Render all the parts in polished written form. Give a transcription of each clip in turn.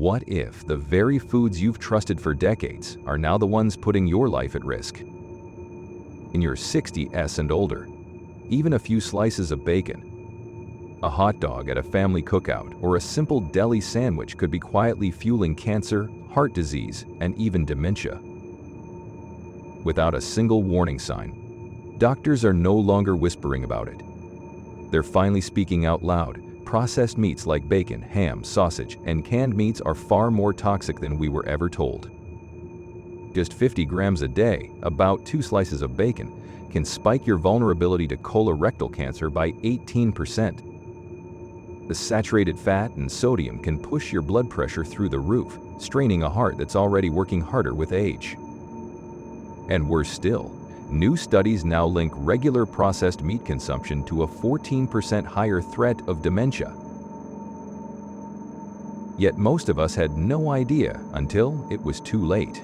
What if the very foods you've trusted for decades are now the ones putting your life at risk? In your 60s and older, even a few slices of bacon, a hot dog at a family cookout, or a simple deli sandwich could be quietly fueling cancer, heart disease, and even dementia. Without a single warning sign, doctors are no longer whispering about it. They're finally speaking out loud. Processed meats like bacon, ham, sausage, and canned meats are far more toxic than we were ever told. Just 50 grams a day, about 2 slices of bacon, can spike your vulnerability to colorectal cancer by 18%. The saturated fat and sodium can push your blood pressure through the roof, straining a heart that's already working harder with age. And worse still, new studies now link regular processed meat consumption to a 14% higher threat of dementia. Yet most of us had no idea until it was too late.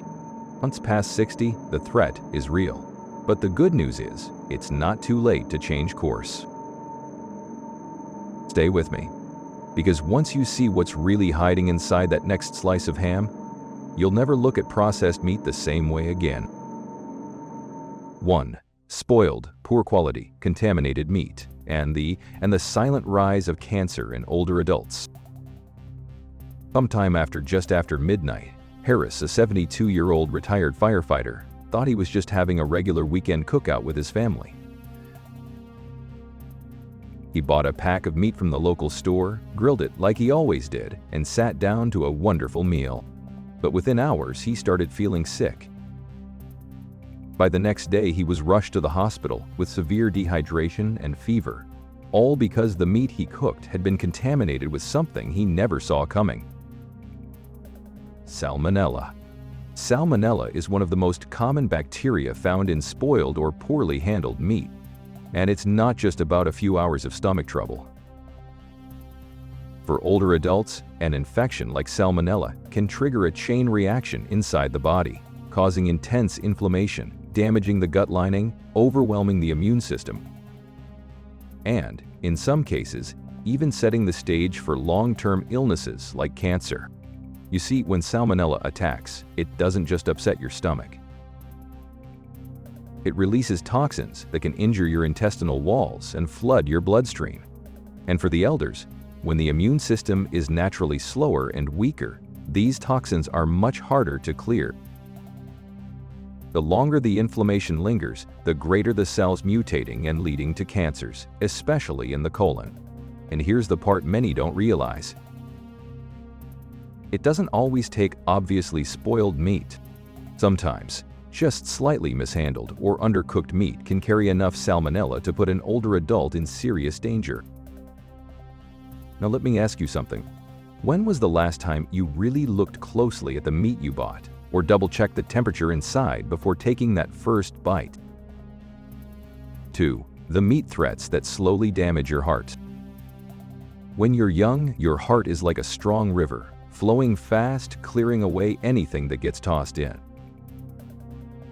Once past 60, the threat is real. But the good news is, it's not too late to change course. Stay with me, because once you see what's really hiding inside that next slice of ham, you'll never look at processed meat the same way again. 1. Spoiled, poor quality, contaminated meat, and the silent rise of cancer in older adults. Sometime just after midnight, Harris, a 72-year-old retired firefighter, thought he was just having a regular weekend cookout with his family. He bought a pack of meat from the local store, grilled it like he always did, and sat down to a wonderful meal. But within hours, he started feeling sick. By the next day, he was rushed to the hospital with severe dehydration and fever, all because the meat he cooked had been contaminated with something he never saw coming. Salmonella. Salmonella is one of the most common bacteria found in spoiled or poorly handled meat, and it's not just about a few hours of stomach trouble. For older adults, an infection like salmonella can trigger a chain reaction inside the body, causing intense inflammation, damaging the gut lining, overwhelming the immune system, and, in some cases, even setting the stage for long-term illnesses like cancer. You see, when salmonella attacks, it doesn't just upset your stomach. It releases toxins that can injure your intestinal walls and flood your bloodstream. And for the elders, when the immune system is naturally slower and weaker, these toxins are much harder to clear. The longer the inflammation lingers, the greater the cells mutating and leading to cancers, especially in the colon. And here's the part many don't realize. It doesn't always take obviously spoiled meat. Sometimes, just slightly mishandled or undercooked meat can carry enough salmonella to put an older adult in serious danger. Now let me ask you something. When was the last time you really looked closely at the meat you bought, or double-checked the temperature inside before taking that first bite? 2. The meat threats that slowly damage your heart. When you're young, your heart is like a strong river, flowing fast, clearing away anything that gets tossed in.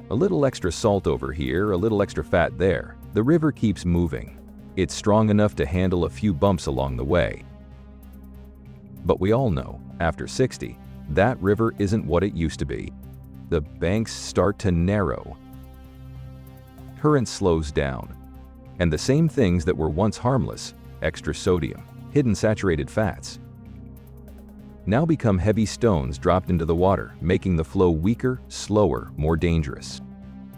A little extra salt over here, a little extra fat there. The river keeps moving. It's strong enough to handle a few bumps along the way. But we all know, after 60, that river isn't what it used to be. The banks start to narrow. Current slows down. And the same things that were once harmless, extra sodium, hidden saturated fats, now become heavy stones dropped into the water, making the flow weaker, slower, more dangerous.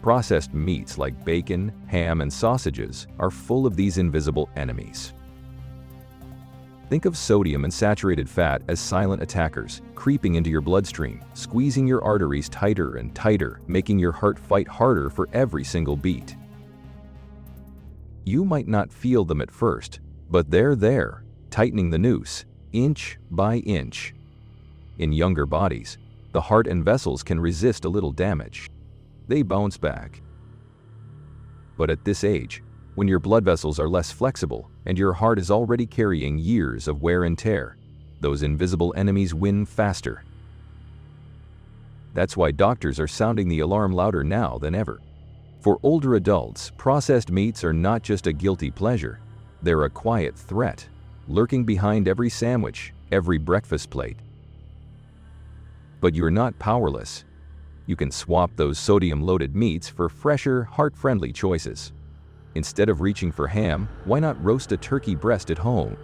Processed meats like bacon, ham, and sausages are full of these invisible enemies. Think of sodium and saturated fat as silent attackers, creeping into your bloodstream, squeezing your arteries tighter and tighter, making your heart fight harder for every single beat. You might not feel them at first, but they're there, tightening the noose, inch by inch. In younger bodies, the heart and vessels can resist a little damage. They bounce back. But at this age, when your blood vessels are less flexible and your heart is already carrying years of wear and tear, those invisible enemies win faster. That's why doctors are sounding the alarm louder now than ever. For older adults, processed meats are not just a guilty pleasure. They're a quiet threat, lurking behind every sandwich, every breakfast plate. But you're not powerless. You can swap those sodium-loaded meats for fresher, heart-friendly choices. Instead of reaching for ham, why not roast a turkey breast at home?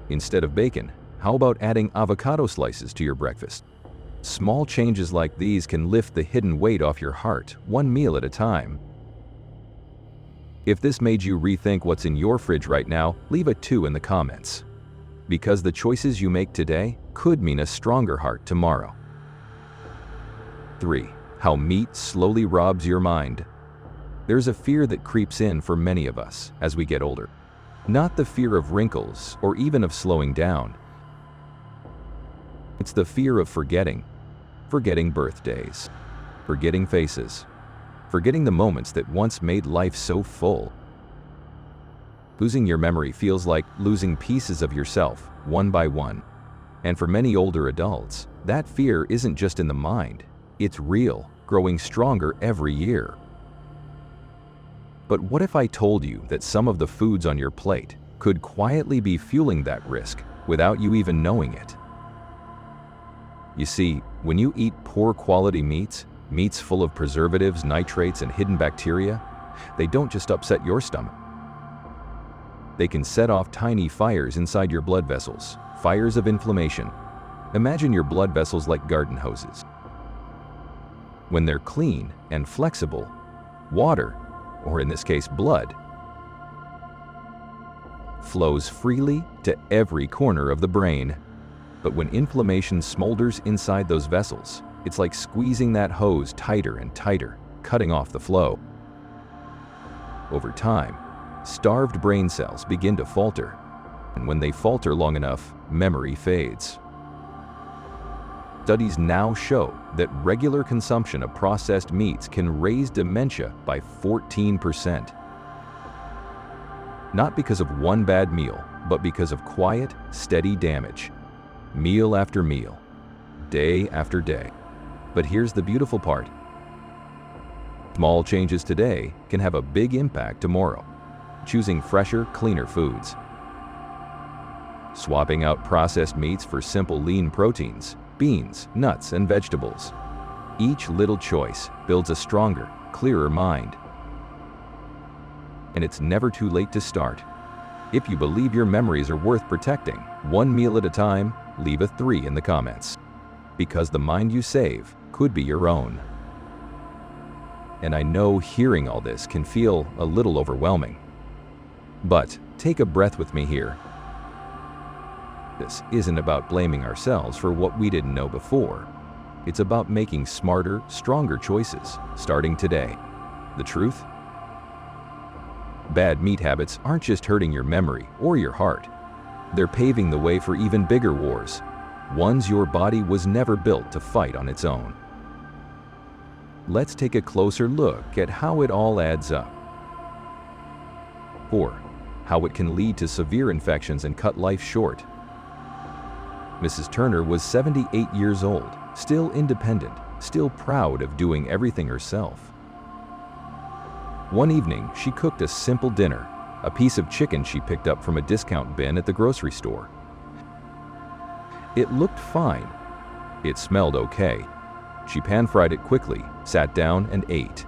Instead of bacon, how about adding avocado slices to your breakfast? Small changes like these can lift the hidden weight off your heart, one meal at a time. If this made you rethink what's in your fridge right now, leave a 2 in the comments. Because the choices you make today could mean a stronger heart tomorrow. 3. How meat slowly robs your mind. There's a fear that creeps in for many of us as we get older. Not the fear of wrinkles or even of slowing down. It's the fear of forgetting. Forgetting birthdays. Forgetting faces. Forgetting the moments that once made life so full. Losing your memory feels like losing pieces of yourself, one by one. And for many older adults, that fear isn't just in the mind. It's real, growing stronger every year. But what if I told you that some of the foods on your plate could quietly be fueling that risk without you even knowing it? You see, when you eat poor quality meats full of preservatives, nitrates, and hidden bacteria, they don't just upset your stomach. They can set off tiny fires inside your blood vessels, fires of inflammation. Imagine your blood vessels like garden hoses. When they're clean and flexible, water, or in this case blood, flows freely to every corner of the brain. But when inflammation smolders inside those vessels, it's like squeezing that hose tighter and tighter, cutting off the flow. Over time, starved brain cells begin to falter, and when they falter long enough, memory fades. Studies now show that regular consumption of processed meats can raise dementia by 14%. Not because of one bad meal, but because of quiet, steady damage. Meal after meal, day after day. But here's the beautiful part. Small changes today can have a big impact tomorrow. Choosing fresher, cleaner foods. Swapping out processed meats for simple lean proteins, beans, nuts, and vegetables. Each little choice builds a stronger, clearer mind. And it's never too late to start. If you believe your memories are worth protecting, one meal at a time, leave a 3 in the comments. Because the mind you save could be your own. And I know hearing all this can feel a little overwhelming. But take a breath with me here. This isn't about blaming ourselves for what we didn't know before. It's about making smarter, stronger choices, starting today. The truth? Bad meat habits aren't just hurting your memory or your heart. They're paving the way for even bigger wars, ones your body was never built to fight on its own. Let's take a closer look at how it all adds up. 4. How it can lead to severe infections and cut life short. Mrs. Turner was 78 years old, still independent, still proud of doing everything herself. One evening, she cooked a simple dinner, a piece of chicken she picked up from a discount bin at the grocery store. It looked fine. It smelled okay. She pan-fried it quickly, sat down, and ate.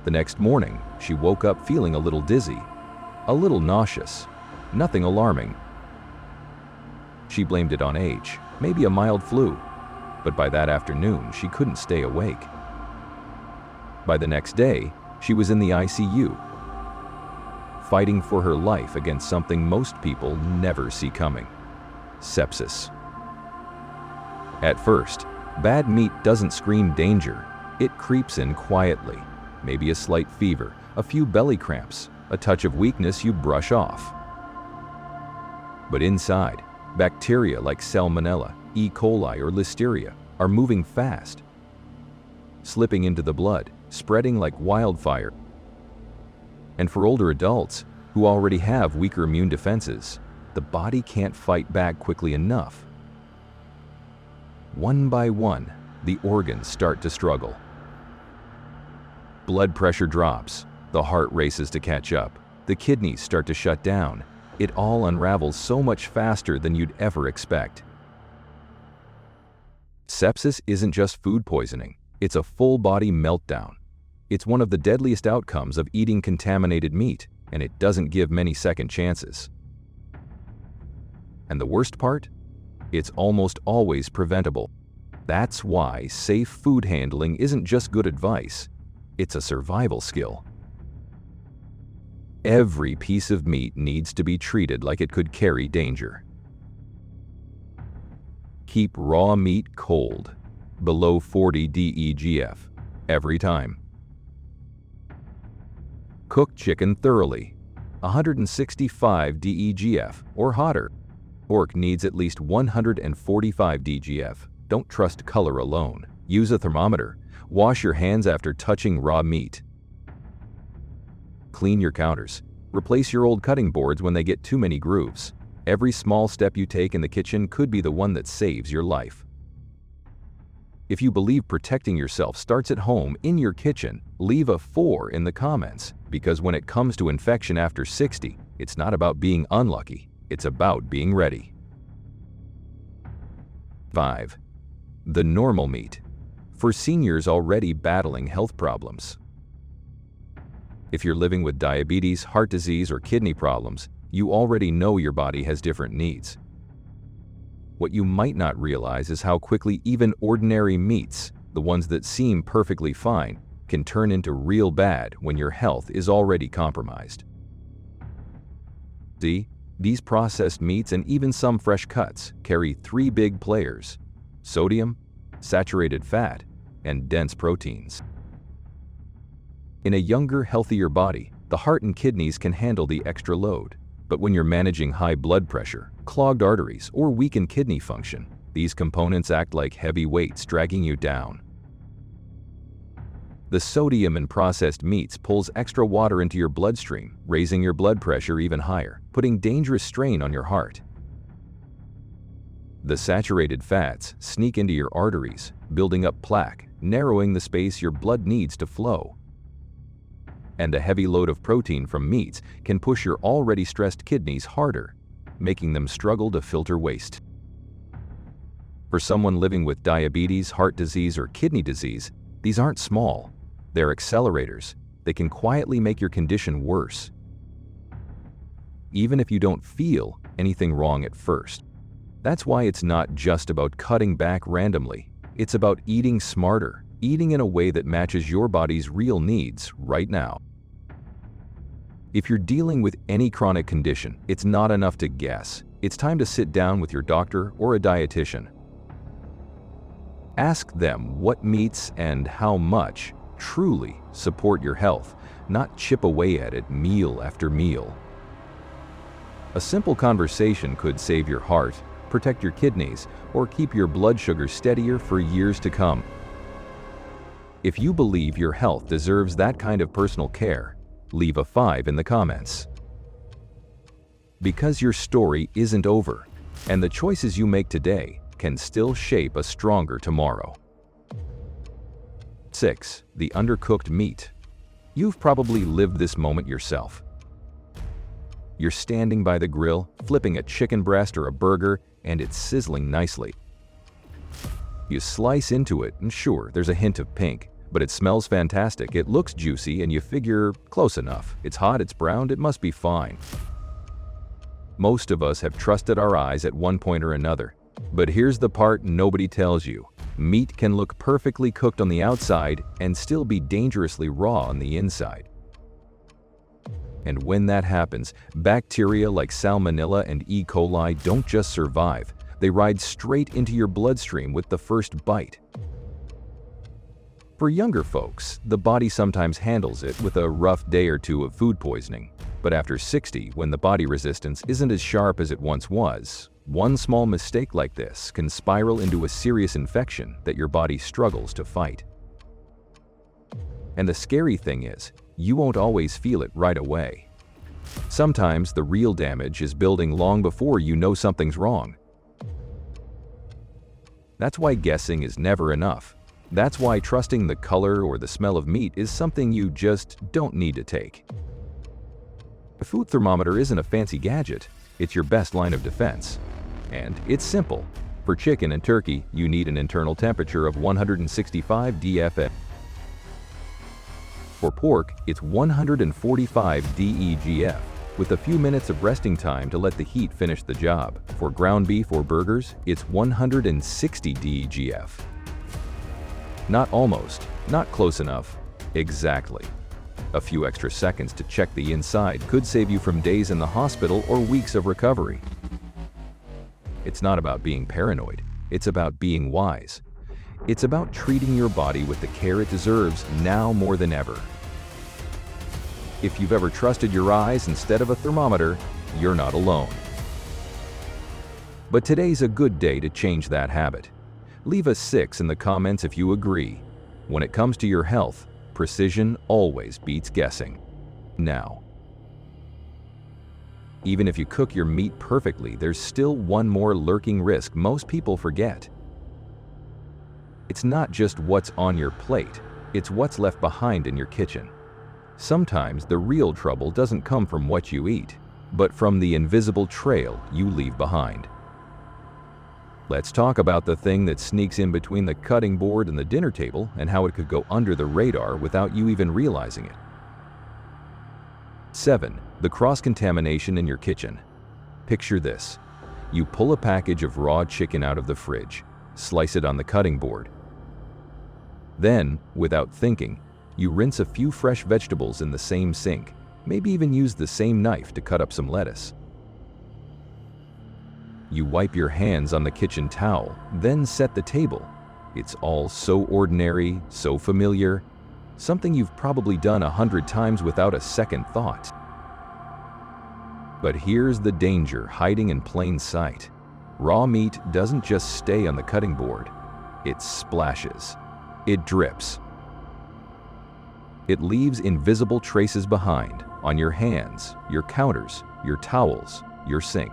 The next morning, she woke up feeling a little dizzy, a little nauseous, nothing alarming. She blamed it on age, maybe a mild flu, but by that afternoon, she couldn't stay awake. By the next day, she was in the ICU, fighting for her life against something most people never see coming: sepsis. At first, bad meat doesn't scream danger. It creeps in quietly, maybe a slight fever, a few belly cramps, a touch of weakness you brush off. But inside, bacteria like Salmonella, E. coli, or Listeria are moving fast, slipping into the blood, spreading like wildfire. And for older adults who already have weaker immune defenses, the body can't fight back quickly enough. One by one, the organs start to struggle. Blood pressure drops, the heart races to catch up, the kidneys start to shut down. It all unravels so much faster than you'd ever expect. Sepsis isn't just food poisoning, it's a full-body meltdown. It's one of the deadliest outcomes of eating contaminated meat, and it doesn't give many second chances. And the worst part? It's almost always preventable. That's why safe food handling isn't just good advice, it's a survival skill. Every piece of meat needs to be treated like it could carry danger. Keep raw meat cold, below 40 DEGF, every time. Cook chicken thoroughly, 165 DEGF or hotter. Pork needs at least 145 DGF. Don't trust color alone. Use a thermometer. Wash your hands after touching raw meat. Clean your counters. Replace your old cutting boards when they get too many grooves. Every small step you take in the kitchen could be the one that saves your life. If you believe protecting yourself starts at home, in your kitchen, leave a 4 in the comments, because when it comes to infection after 60, it's not about being unlucky, it's about being ready. 5. The normal meat. For seniors already battling health problems. If you're living with diabetes, heart disease, or kidney problems, you already know your body has different needs. What you might not realize is how quickly even ordinary meats, the ones that seem perfectly fine, can turn into real bad when your health is already compromised. See, these processed meats and even some fresh cuts carry 3 big players: sodium, saturated fat, and dense proteins. In a younger, healthier body, the heart and kidneys can handle the extra load. But when you're managing high blood pressure, clogged arteries, or weakened kidney function, these components act like heavy weights dragging you down. The sodium in processed meats pulls extra water into your bloodstream, raising your blood pressure even higher, putting dangerous strain on your heart. The saturated fats sneak into your arteries, building up plaque, narrowing the space your blood needs to flow. And a heavy load of protein from meats can push your already stressed kidneys harder, making them struggle to filter waste. For someone living with diabetes, heart disease, or kidney disease, these aren't small. They're accelerators. They can quietly make your condition worse, even if you don't feel anything wrong at first. That's why it's not just about cutting back randomly. It's about eating smarter, eating in a way that matches your body's real needs right now. If you're dealing with any chronic condition, it's not enough to guess. It's time to sit down with your doctor or a dietitian. Ask them what meats and how much truly support your health, not chip away at it meal after meal. A simple conversation could save your heart, protect your kidneys, or keep your blood sugar steadier for years to come. If you believe your health deserves that kind of personal care, leave a 5 in the comments. Because your story isn't over, and the choices you make today can still shape a stronger tomorrow. 6. The undercooked meat. You've probably lived this moment yourself. You're standing by the grill, flipping a chicken breast or a burger, and it's sizzling nicely. You slice into it, and sure, there's a hint of pink, but it smells fantastic, it looks juicy, and you figure, close enough. It's hot, it's browned, it must be fine. Most of us have trusted our eyes at one point or another. But here's the part nobody tells you. Meat can look perfectly cooked on the outside and still be dangerously raw on the inside. And when that happens, bacteria like Salmonella and E. coli don't just survive, they ride straight into your bloodstream with the first bite. For younger folks, the body sometimes handles it with a rough day or two of food poisoning. But after 60, when the body resistance isn't as sharp as it once was, one small mistake like this can spiral into a serious infection that your body struggles to fight. And the scary thing is, you won't always feel it right away. Sometimes the real damage is building long before you know something's wrong. That's why guessing is never enough. That's why trusting the color or the smell of meat is something you just don't need to take. A food thermometer isn't a fancy gadget, it's your best line of defense. And it's simple. For chicken and turkey, you need an internal temperature of 165 dFA. For pork, it's 145 DEGF, with a few minutes of resting time to let the heat finish the job. For ground beef or burgers, it's 160 DEGF. Not almost, not close enough, exactly. A few extra seconds to check the inside could save you from days in the hospital or weeks of recovery. It's not about being paranoid, it's about being wise. It's about treating your body with the care it deserves now more than ever. If you've ever trusted your eyes instead of a thermometer, you're not alone. But today's a good day to change that habit. Leave a 6 in the comments if you agree. When it comes to your health, precision always beats guessing. Now, even if you cook your meat perfectly, there's still one more lurking risk most people forget. It's not just what's on your plate, it's what's left behind in your kitchen. Sometimes the real trouble doesn't come from what you eat, but from the invisible trail you leave behind. Let's talk about the thing that sneaks in between the cutting board and the dinner table and how it could go under the radar without you even realizing it. 7. The cross-contamination in your kitchen. Picture this. You pull a package of raw chicken out of the fridge, slice it on the cutting board. Then, without thinking, you rinse a few fresh vegetables in the same sink, maybe even use the same knife to cut up some lettuce. You wipe your hands on the kitchen towel, then set the table. It's all so ordinary, so familiar, something you've probably done 100 times without a second thought. But here's the danger hiding in plain sight. Raw meat doesn't just stay on the cutting board. It splashes. It drips. It leaves invisible traces behind on your hands, your counters, your towels, your sink.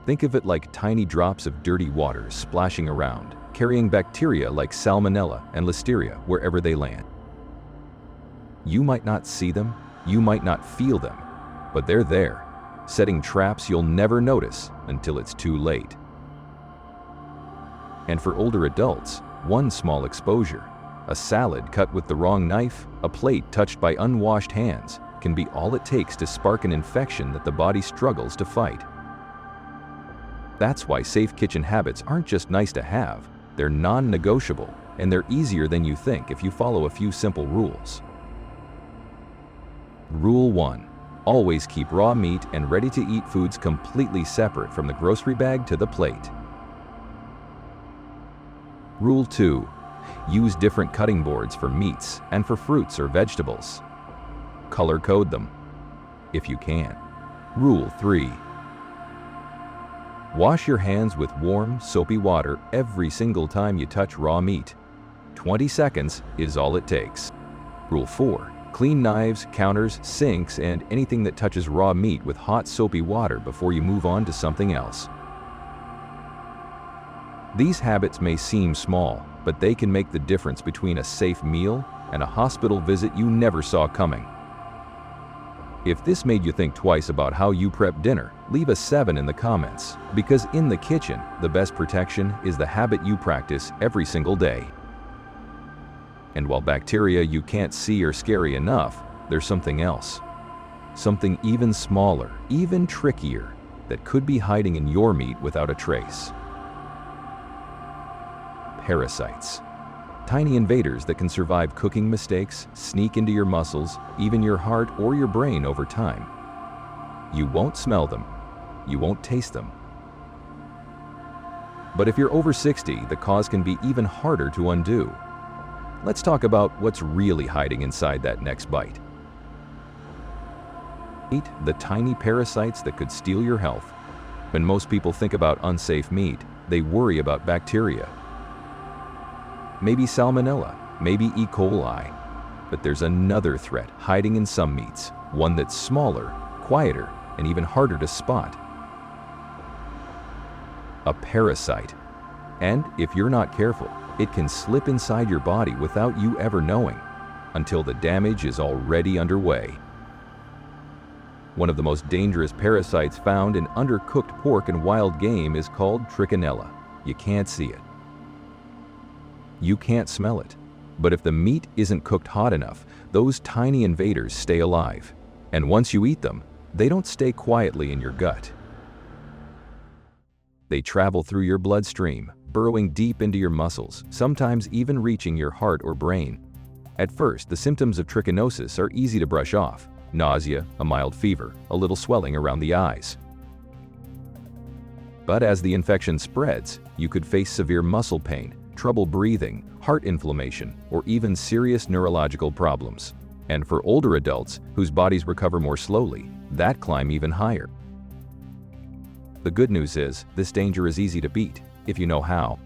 Think of it like tiny drops of dirty water splashing around, carrying bacteria like salmonella and listeria wherever they land. You might not see them, you might not feel them, but they're there, setting traps you'll never notice until it's too late. And for older adults, one small exposure, a salad cut with the wrong knife, a plate touched by unwashed hands, can be all it takes to spark an infection that the body struggles to fight. That's why safe kitchen habits aren't just nice to have, they're non-negotiable, and they're easier than you think if you follow a few simple rules. Rule 1. Always keep raw meat and ready-to-eat foods completely separate from the grocery bag to the plate. Rule 2. Use different cutting boards for meats and for fruits or vegetables. Color code them, if you can. Rule 3. Wash your hands with warm, soapy water every single time you touch raw meat. 20 seconds is all it takes. Rule 4. Clean knives, counters, sinks, and anything that touches raw meat with hot, soapy water before you move on to something else. These habits may seem small, but they can make the difference between a safe meal and a hospital visit you never saw coming. If this made you think twice about how you prep dinner, leave a 7 in the comments, because in the kitchen, the best protection is the habit you practice every single day. And while bacteria you can't see are scary enough, there's something else. Something even smaller, even trickier, that could be hiding in your meat without a trace. Parasites. Tiny invaders that can survive cooking mistakes, sneak into your muscles, even your heart or your brain over time. You won't smell them. You won't taste them. But if you're over 60, the cause can be even harder to undo. Let's talk about what's really hiding inside that next bite. Eat the tiny parasites that could steal your health. When most people think about unsafe meat, they worry about bacteria. Maybe salmonella, maybe E. coli. But there's another threat hiding in some meats, one that's smaller, quieter, and even harder to spot. A parasite. And if you're not careful, it can slip inside your body without you ever knowing, until the damage is already underway. One of the most dangerous parasites found in undercooked pork and wild game is called trichinella. You can't see it. You can't smell it. But if the meat isn't cooked hot enough, those tiny invaders stay alive. And once you eat them, they don't stay quietly in your gut. They travel through your bloodstream, burrowing deep into your muscles, sometimes even reaching your heart or brain. At first, the symptoms of trichinosis are easy to brush off: nausea, a mild fever, a little swelling around the eyes. But as the infection spreads, you could face severe muscle pain, trouble breathing, heart inflammation, or even serious neurological problems. And for older adults whose bodies recover more slowly, that climb even higher. The good news is, this danger is easy to beat, if you know how.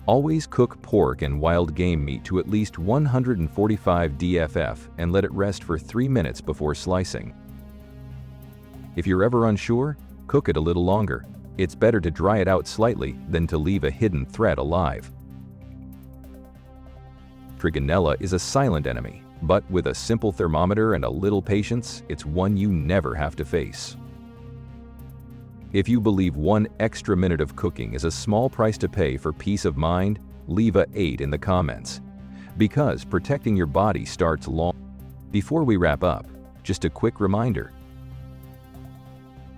Always cook pork and wild game meat to at least 145 DFF and let it rest for 3 minutes before slicing. If you're ever unsure, cook it a little longer. It's better to dry it out slightly than to leave a hidden threat alive. Trichinella is a silent enemy, but with a simple thermometer and a little patience, it's one you never have to face. If you believe 1 extra minute of cooking is a small price to pay for peace of mind, leave a 8 in the comments. Because protecting your body starts long. Before we wrap up, just a quick reminder.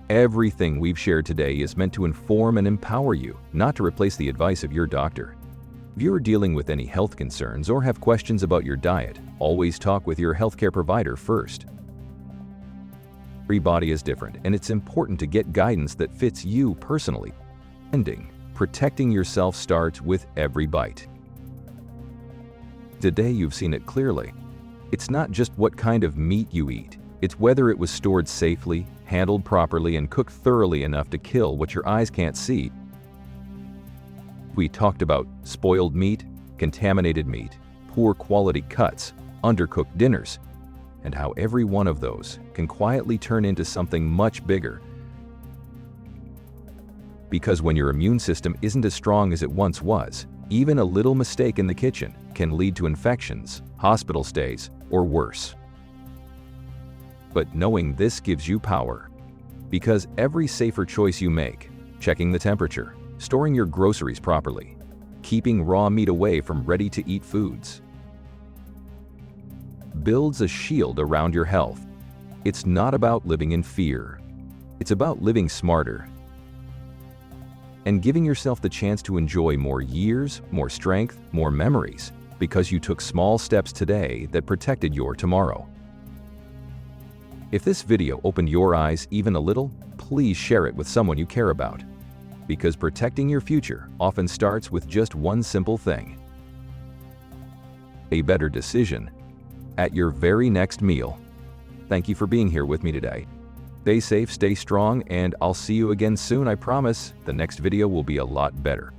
Everything we've shared today is meant to inform and empower you, not to replace the advice of your doctor. If you're dealing with any health concerns or have questions about your diet, always talk with your healthcare provider first. Every body is different, and it's important to get guidance that fits you personally. Protecting yourself starts with every bite. Today you've seen it clearly. It's not just what kind of meat you eat, it's whether it was stored safely, handled properly, and cooked thoroughly enough to kill what your eyes can't see. We talked about spoiled meat, contaminated meat, poor quality cuts, undercooked dinners, and how every one of those can quietly turn into something much bigger. Because when your immune system isn't as strong as it once was, even a little mistake in the kitchen can lead to infections, hospital stays, or worse. But knowing this gives you power. Because every safer choice you make, checking the temperature, storing your groceries properly, keeping raw meat away from ready-to-eat foods, builds a shield around your health. It's not about living in fear. It's about living smarter and giving yourself the chance to enjoy more years, more strength, more memories, because you took small steps today that protected your tomorrow. If this video opened your eyes even a little, please share it with someone you care about. Because protecting your future often starts with just one simple thing: a better decision at your very next meal. Thank you for being here with me today. Stay safe, stay strong, and I'll see you again soon, I promise. The next video will be a lot better.